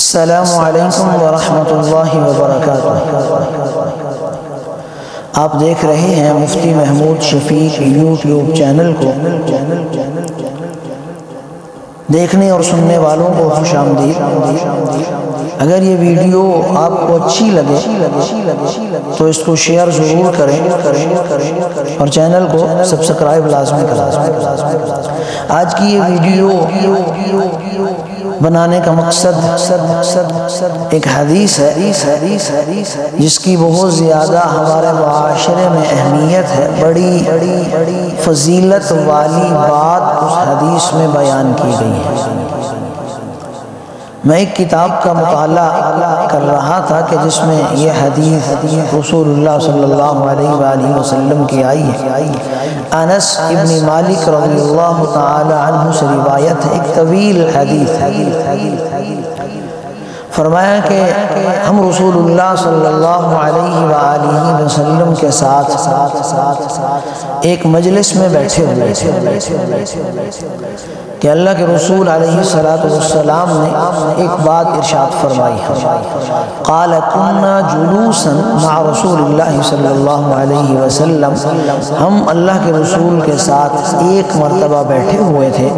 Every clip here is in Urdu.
السلام علیکم ورحمۃ اللہ وبرکاتہ۔ آپ دیکھ رہے ہیں مفتی محمود شفیق یوٹیوب چینل کو۔ دیکھنے اور سننے والوں کو خوش آمدید۔ اگر یہ ویڈیو آپ کو اچھی لگے تو اس کو شیئر ضرور کریں اور چینل کو سبسکرائب لازمی کریں۔ آج کی یہ ویڈیو بنانے کا مقصد ایک حدیث ہے جس کی بہت زیادہ ہمارے معاشرے میں اہمیت ہے۔ بڑی فضیلت والی بات اس حدیث میں بیان کی گئی ہے۔ میں ایک کتاب کا مطالعہ کر رہا تھا کہ جس میں یہ حدیث رسول اللہ صلی اللہ علیہ وآلہ وسلم کی آئی ہے۔ انس ابن مالک رضی اللہ تعالی عنہ سے روایت ہے، ایک طویل حدیث ہے۔ فرمایا کہ ہم رسول اللہ صلی اللہ علیہ وآلہ وسلم کے ساتھ ایک مجلس میں بیٹھے ہوئے تھے کہ اللہ کے رسول علیہ السلام نے ایک بات ارشاد فرمائی ہے۔ قال كنا جلوسا مع رسول اللہ صلی اللہ علیہ وسلم، ہم اللہ کے رسول کے ساتھ ایک مرتبہ بیٹھے ہوئے تھے۔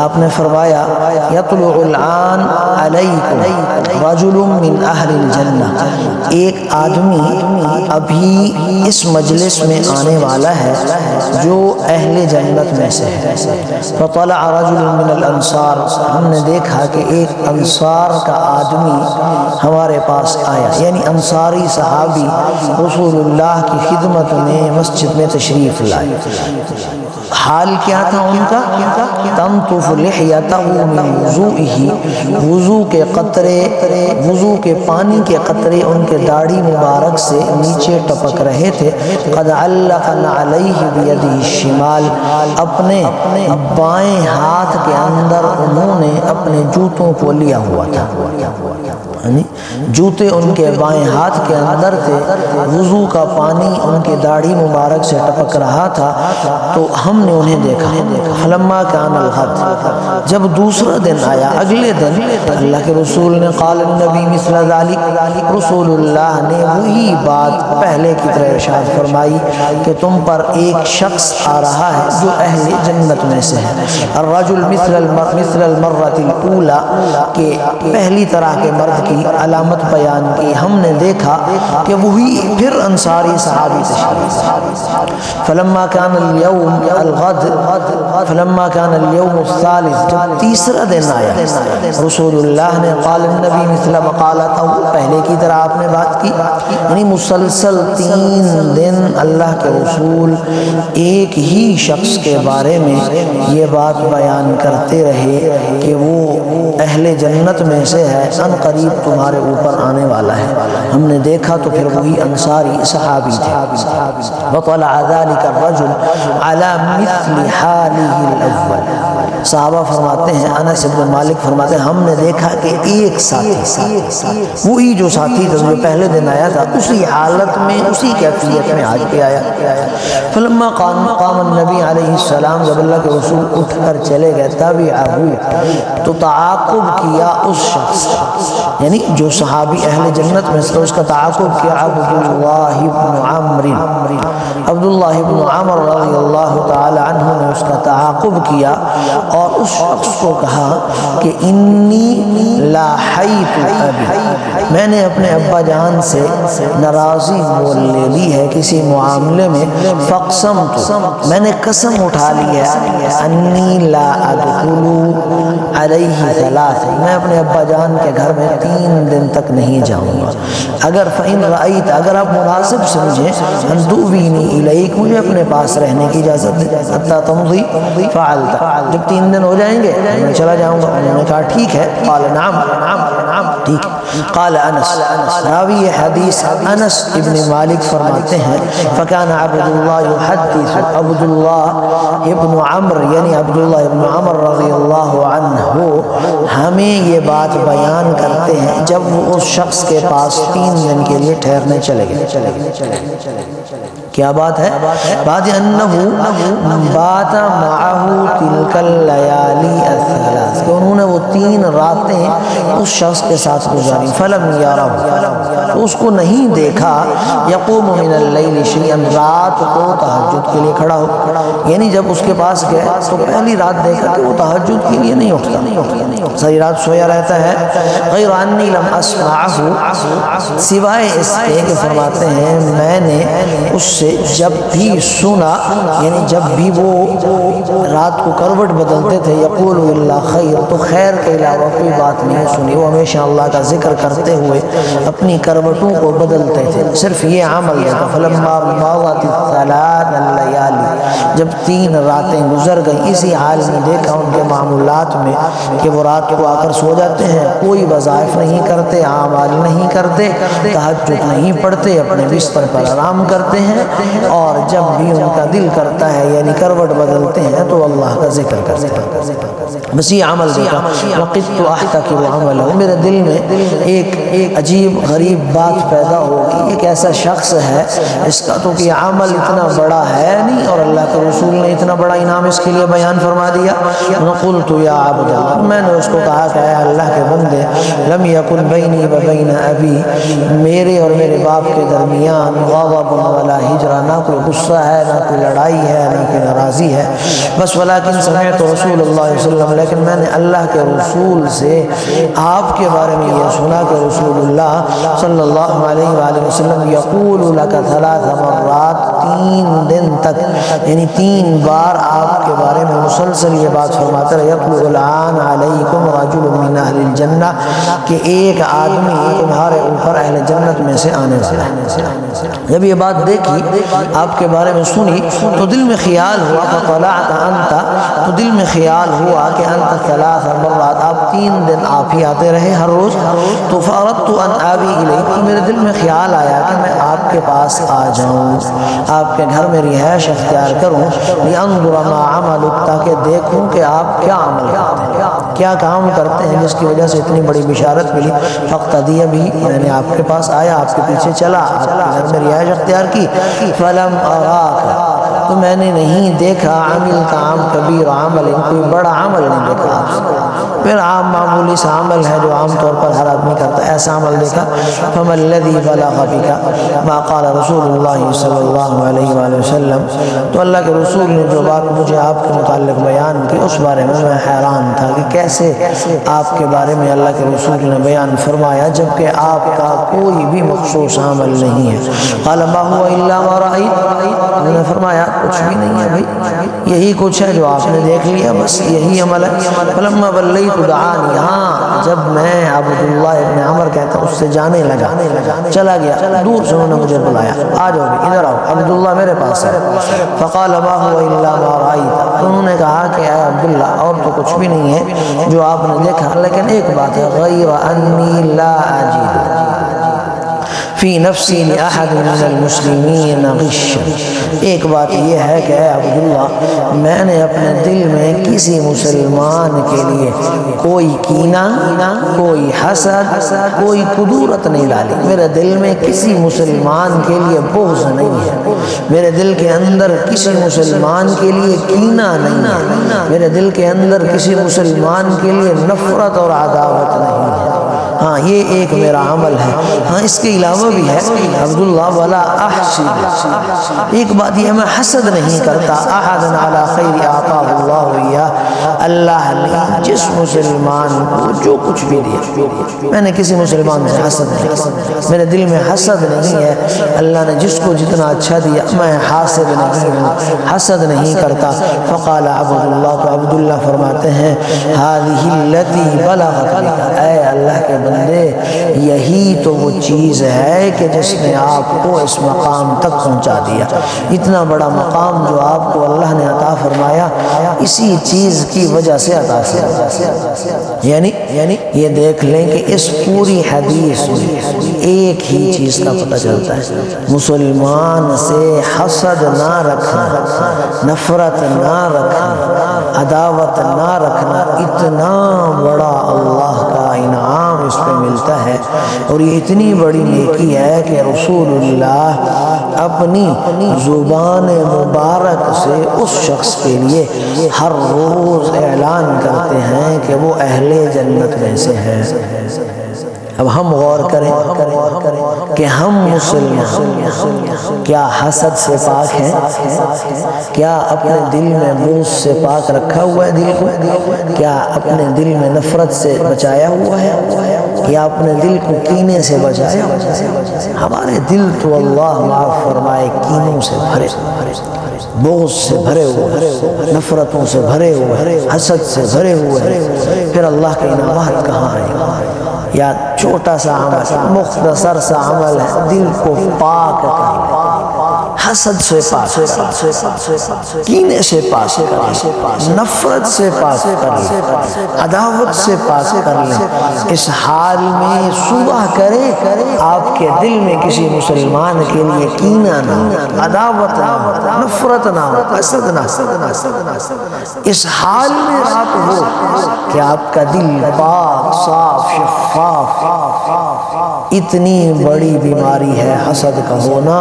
آپ نے فرمایا یطلع الآن علیکم رجل من اہل الجنہ، ایک آدمی ابھی اس مجلس میں آنے والا ہے جو اہل جنت میں سے ہے۔ فطلع رجل من الانصار، ہم نے دیکھا کہ ایک انصار کا آدمی ہمارے پاس آیا، یعنی انصاری صحابی رسول اللہ کی خدمت میں مسجد میں تشریف لائے۔ حال کیا تھا ان کا؟ تنطف لحیتہ من وضوئہ، وضو کے قطرے، وضو کے پانی کے قطرے ان کے داڑھی مبارک سے نیچے ٹپک رہے تھے۔ قد علق علیہ بیدہ الشمال، اپنے بائیں ہاتھ کے اندر انہوں نے اپنے جوتوں کو لیا ہوا تھا، یعنی جوتے ان کے بائیں ہاتھ کے اندر تھے، وضو کا پانی ان کے داڑھی مبارک سے ٹپک رہا تھا، تو ہم نے انہیں دیکھا۔ فلما کان الغد، جب دوسرا دن آیا، اگلے دن، اللہ کے رسول نے قال النبی مثل ذلك، رسول اللہ نے وہی بات پہلے کی طرح ارشاد فرمائی کہ تم پر ایک شخص آ رہا ہے جو اہل جنت میں سے ہے۔ الرجل مثل المرۃ الاولى، کہ پہلی طرح کے مرد کی علامت بیان کی، ہم نے دیکھا کہ وہی پھر انصاری صحابی تشریف۔ فلما كان اليوم الغد، فلما كان اليوم الثالث، جب تیسرا دن آیا، رسول اللہ نے قال النبی مثل مقالتہ، پہلے کی طرح آپ نے بات کی، یعنی مسلسل 3 دن اللہ کے رسول ایک ہی شخص کے بارے میں یہ بات بیان کرتے رہے کہ وہ اہل جنت میں سے ہے، ان قریب تمہارے اوپر آنے والا ہے۔ ہم نے دیکھا تو پھر وہی انصاری صحابی تھے۔ وطلع ذلك الرجل على مثل حاله الاول، صحابہ فرماتے ہیں، انس بن مالک فرماتے ہیں، ہم نے دیکھا کہ ایک ساتھی، وہی جو ساتھی تھا جو پہلے دن آیا تھا، اسی حالت میں، اسی کیفیت میں آج بھی آیا۔ فلما قام النبی علیہ السلام، جب اللہ کے رسول اٹھ کر چلے گئے، تابعہ، تو تعاقب کیا اس شخص، یعنی جو صحابی اہل جنت میں سے، اس کا تعاقب کیا عبداللہ بن عمرو، عبداللہ بن عمر رضی اللہ تعالی عنہ نے اس کا تعاقب کیا اور اس شخص کو کہا کہ انی لاحیت ابی، میں نے اپنے ابا جان سے ناراضی مول لے لی ہے کسی معاملے میں، فقسمت، میں نے قسم اٹھا لی ہے، انی لا ادخل علیہ ثلاث، میں اپنے ابا جان کے گھر میں 3 دن تک نہیں جاؤں گا۔ اگر فإن رأیت، اگر آپ مناسب سمجھیں، ان تؤوینی الیک، مجھے اپنے پاس رہنے کی اجازت دے، حتی تمضی فعلت، جب 3 دن ہو جائیں گے میں چلا جاؤں گا۔ انہوں نے کہا ٹھیک ہے، قال نعم، ٹھیک ہے۔ قال انس، راوی حدیث انس ابن مالک فرماتے ہیں فکان عبداللہ یحدث، عبداللہ ابن عمر یعنی عبداللہ ابن عمر رضی اللہ عنہ ہمیں یہ بات بیان کرتے ہیں جب وہ اس شخص کے پاس 3 دن کے لیے ٹھہرنے چلے گئے۔ کیا بات ہے؟ بات انہو بات معہو تلک اللیالی الثلاث، کہ انہوں نے وہ 3 راتیں اس شخص کے ساتھ گزاری۔ فلم یارہ، تو اس کو نہیں دیکھا یقوم من اللیل شیئا، رات کو تہجد کے لیے کھڑا ہو، یعنی جب اس کے پاس گئے تو پہلی رات دیکھا کہ وہ تہجد کے لیے نہیں اٹھتا، ساری رات سویا رہتا ہے۔ غیر انی لم اسمعہ، سوائے اس کے کہ فرماتے ہیں میں نے اس سے جب بھی سنا، یعنی جب بھی وہ رات کو کروٹ بدلتے تھے یقول الا خیر، تو خیر کے علاوہ کوئی بات نہیں سنی، وہ ہمیشہ اللہ کا ذکر کرتے ہوئے اپنی کروٹوں کو بدلتے تھے، صرف یہ عمل ہے۔ فلما مضت الثلاث اللیالی، جب 3 راتیں گزر گئیں اسی حال میں دیکھا ان کے معمولات میں کہ وہ رات کو آ کر سو جاتے ہیں، کوئی وظائف نہیں کرتے، اعمال نہیں کرتے، تہجد نہیں پڑھتے، اپنے بستر پر آرام کرتے ہیں، اور جب بھی ان کا دل کرتا ہے یعنی کروٹ بدلتے ہیں تو اللہ کا ذکر کرتے ہیں۔ بس یہ عمل دیکھا، وقت احتکر عملہ، میرے دل میں ایک عجیب غریب بات پیدا ہوگی، ایک ایسا شخص ہے اس کا تو کہ عمل اتنا بڑا ہے نہیں، اور اللہ کے رسول نے اتنا بڑا انعام اس کے لیے بیان فرما دیا۔ قلت یا عبد اللہ، میں نے اس کو کہا کہ اے اللہ کے بندے، لم یکن بینی و بین ابی، میرے اور میرے باپ کے درمیان غضب ولا ہجرہ، نہ کوئی غصہ ہے، نہ کوئی لڑائی ہے، نہ کوئی ناراضی ہے، بس ولیکن سمعت رسول اللہ صلی اللہ علیہ وسلم، لیکن میں نے اللہ کے رسول سے آپ کے بارے میں یہ سنا کہ رسول اللہ صلی اللہ علیہ وآلہ وسلم یقول لک 3 مرات، 3 دن تک یعنی 3 بار آپ کے بارے میں مسلسل یہ بات فرماتے رہے، یطلع الآن علیکم رجل من اہل الجنہ، کہ ایک آدمی تمہارے اوپر اہل جنت میں سے آنے والا ہے۔ جب یہ بات دیکھی، آپ کے بارے میں سنی، تو دل میں خیال ہوا، فطلعت انت، تو دل میں خیال ہوا کہ انت 3 مرات، آپ 3 دن آپ ہی آتے رہے ہر روز، تو فاردت ان آبی الیک، تو میرے دل میں خیال آیا کہ میں آپ کے پاس آ جاؤں، آپ کے گھر میں رہائش اختیار کروں، لانظر ما عملک، تاکہ دیکھوں کہ آپ کیا عمل کرتے ہیں، کیا کام کرتے ہیں جس کی وجہ سے اتنی بڑی بشارت ملی۔ فاقتدی بھی، میں نے آپ کے پاس آیا، آپ کے پیچھے چلا، آپ کے گھر میں رہائش اختیار کی۔ فلم اراک، تو میں نے نہیں دیکھا عمل کا عام کبیر عمل، کوئی بڑا عمل نہیں دیکھا آپ سے، پھر عام معمولی سا عمل ہے جو عام طور پر ہر آدمی کرتا ہے، ایسا عمل دیکھا۔ فما الذی بلغ بک ما قال رسول اللہ صلی اللہ علیہ وآلہ وسلم، تو اللہ کے رسول نے جو بات مجھے آپ کے متعلق بیان کی اس بارے میں میں حیران تھا کہ کیسے آپ کے بارے میں اللہ کے رسول نے بیان فرمایا جبکہ آپ کا کوئی بھی مخصوص عمل نہیں ہے۔ قال ما هو الا ما رأيت، انہوں نے فرمایا کچھ بھی نہیں ہے بھائی، یہی کچھ ہے جو آپ نے دیکھ لیا، بس یہی عمل ہے۔ فلما ولیت دعانی، ہاں جب میں عبداللہ ابن عمر کہتا اس سے جانے لگا، چلا گیا، دور سے انہوں نے مجھے بلایا، آ جاؤ ادھر آؤ، عبداللہ میرے پاس ہے۔ فقال ما هو الا ما رأيت، انہوں نے کہا کہ اے عبداللہ اور تو کچھ بھی نہیں ہے جو آپ نے دیکھا، لیکن ایک بات ہے، غیر انی لا اجد فی نفسی لأحد من المسلمین غشا، ایک بات یہ ہے کہ اے عبداللہ میں نے اپنے دل میں کسی مسلمان کے لیے کوئی کینہ، کوئی حسد، کوئی کدورت نہیں ڈالی، میرے دل میں کسی مسلمان کے لیے بغض نہیں ہے، میرے دل کے اندر کسی مسلمان کے لیے کینہ نہیں ہے، میرے دل کے اندر کسی مسلمان کے لیے نفرت اور عداوت نہیں ہے۔ ہاں یہ ایک میرا عمل ہے۔ ہاں اس کے علاوہ بھی ہے عبداللہ ولا احسد، ایک بات یہ میں حسد نہیں کرتا، احد علی خیر اعطاہ اللہ ایاہ، اللہ نے جس مسلمان کو جو کچھ بھی دیا، میں نے کسی مسلمان سے حسد نہیں کرتا، میرے دل میں حسد نہیں ہے، اللہ نے جس کو جتنا اچھا دیا میں حاسد نہیں ہوں، حسد نہیں کرتا۔ فقال عبداللہ، تو عبداللہ فرماتے ہیں هذه التي بلغت بك، اے اللہ کے بندے یہی تو وہ چیز ہے کہ جس نے آپ کو اس مقام تک پہنچا دیا۔ اتنا بڑا مقام جو آپ کو اللہ نے عطا فرمایا اسی چیز کی وجہ سے عطا فرمایا۔ یعنی یہ دیکھ لیں کہ اس پوری حدیث میں ایک ہی چیز کا پتہ چلتا ہے، مسلمان سے حسد نہ رکھنا، نفرت نہ رکھنا، عداوت نہ رکھنا، اتنا بڑا اللہ کا انعام اس پہ ملتا ہے، اور یہ اتنی بڑی نیکی ہے کہ رسول اللہ اپنی زبان مبارک سے اس شخص کے لیے ہر روز اعلان کرتے ہیں کہ وہ اہل جنت میں سے ہے۔ اب ہم غور کریں کہ ہم مسلمان کیا حسد سے پاک ہیں؟ کیا اپنے دل میں بغض سے پاک رکھا ہوا ہے دل کو؟ کیا اپنے دل میں نفرت سے بچایا ہوا ہے؟ یا اپنے دل کو کینے سے بچایا ہوا ہے؟ ہمارے دل تو اللہ معاف فرمائے کینوں سے بھرے، بغض سے بھرے ہوئے، نفرتوں سے بھرے ہوئے، حسد سے بھرے ہوئے، پھر اللہ کے انعامات کہاں آئے؟ یا چھوٹا سا عمل، مختصر سا عمل ہے، دل کو پاک کرنا، حسد سے پاک کرنا، کینے سے پاک کرنا، نفرت سے پاک کرنا، عداوت سے پاک کرنا۔ اس حال میں صبح کرے آپ کے دل میں کسی مسلمان کے لیے کینہ نہ ہو، عداوت نہ ہو، نفرت نہ ہو، حسد نہ ہو۔ اس حال میں رات ہو کہ آپ کا دل پاک، صاف، شفاف۔ اتنی بڑی بیماری ہے حسد کا ہونا،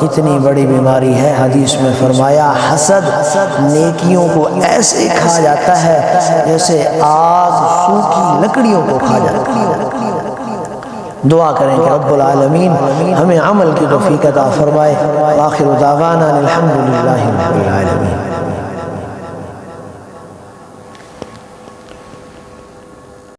اتنی بڑی بیماری ہے۔ حدیث میں فرمایا حسد نیکیوں کو ایسے کھا جاتا ہے جیسے آگ سوکھی لکڑیوں کو کھا جاتا ہے۔ دعا کریں کہ رب العالمین ہمیں عمل کی توفیق عطا فرمائے۔ آخر دعوانا الحمدللہ رب العالمین۔